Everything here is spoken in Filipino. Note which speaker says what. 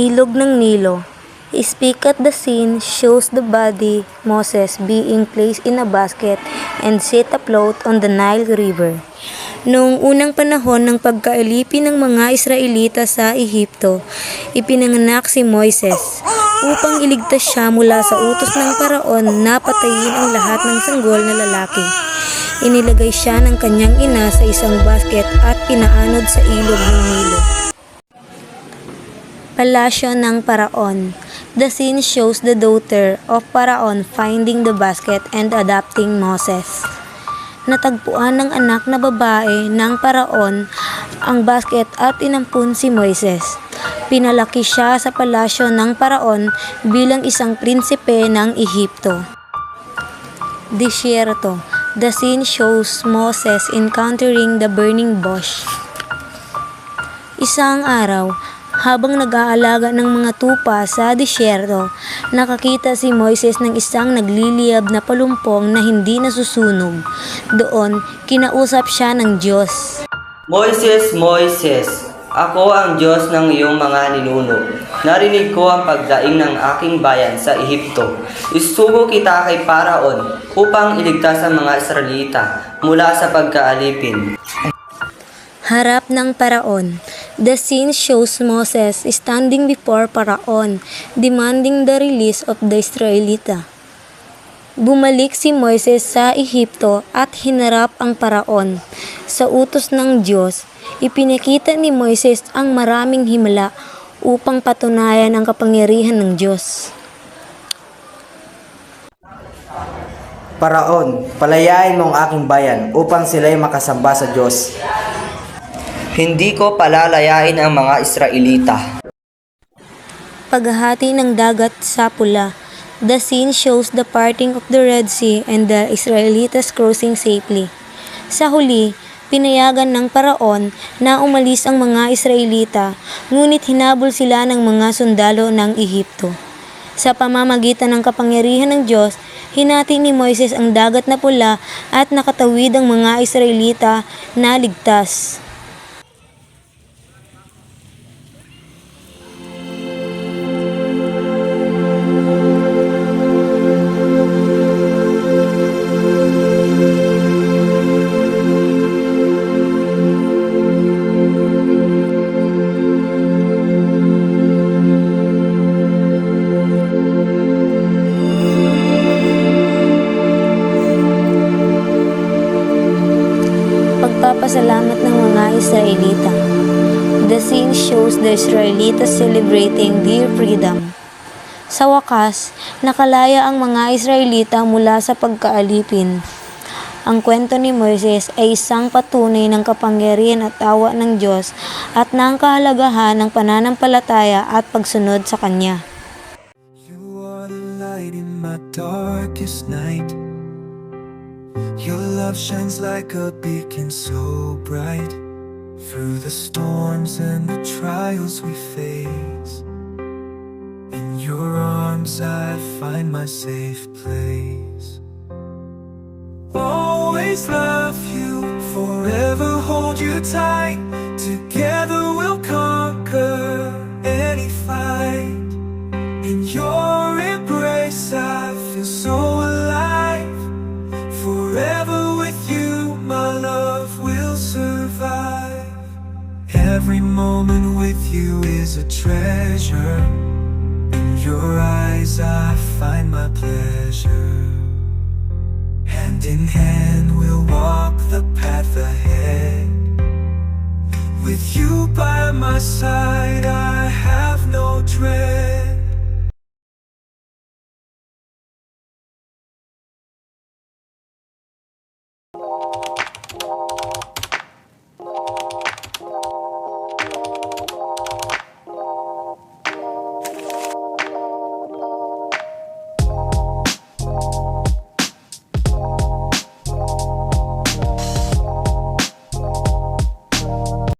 Speaker 1: ilog ng Nilo. Speak at the scene shows the body Moses being placed in a basket and set afloat on the Nile River. Noong unang panahon ng pagkaalipin ng mga Israelita sa Ehipto, ipinanganak si Moises upang iligtas siya mula sa utos ng Paraon na patayin ang lahat ng sanggol na lalaki. Inilagay siya ng kanyang ina sa isang basket at pinaanod sa ilog ng Nilo. Palasyo ng Paraon. The scene shows the daughter of Paraon finding the basket and adopting Moses. Natagpuan ng anak na babae ng Paraon ang basket at inampun si Moises. Pinalaki siya sa palasyo ng Paraon bilang isang prinsipe ng Ehipto. Disyerto. The scene shows Moses encountering the burning bush. Isang araw, habang nag-aalaga ng mga tupa sa disyerto, nakakita si Moises ng isang nagliliyab na palumpong na hindi nasusunog. Doon, kinausap siya ng Diyos.
Speaker 2: Moises, Moises, ako ang Diyos ng iyong mga ninuno. Narinig ko ang pagdaing ng aking bayan sa Ehipto. Isugo kita kay Paraon upang iligtas ang mga Israelita mula sa pagkaalipin.
Speaker 1: Harap ng Paraon. The scene shows Moses standing before Paraon, demanding the release of the Israelita. Bumalik si Moises sa Ehipto at hinarap ang Paraon. Sa utos ng Diyos, ipinakita ni Moises ang maraming himala upang patunayan ang kapangyarihan ng Diyos.
Speaker 3: Paraon, palayain mo ang aking bayan upang sila'y makasamba sa Diyos.
Speaker 2: Hindi ko palalayain ang mga Israelita.
Speaker 1: Paghahati ng dagat sa pula. The scene shows the parting of the Red Sea and the Israelites crossing safely. Sa huli, pinayagan ng Paraon na umalis ang mga Israelita, ngunit hinabol sila ng mga sundalo ng Ehipto. Sa pamamagitan ng kapangyarihan ng Diyos, hinati ni Moises ang dagat na pula at nakatawid ang mga Israelita na ligtas. Pagpapasalamat ng mga Israelita. The scene shows the Israelites celebrating their freedom. Sa wakas, nakalaya ang mga Israelita mula sa pagkaalipin. Ang kwento ni Moises ay isang patunay ng kapangyarihan at awa ng Diyos at ng kahalagahan ng pananampalataya at pagsunod sa Kanya.
Speaker 4: You are the light in my darkest night. Your love shines like a beacon so bright through the storms and the trials we face. In your arms I find my safe place. Always love you, forever hold you tight. Together we'll conquer any fight. In your embrace I feel so alive. Forever with you, my love will survive. Every moment with you is a treasure. In your eyes I find my pleasure. Hand in hand we'll walk the path ahead. With you by my side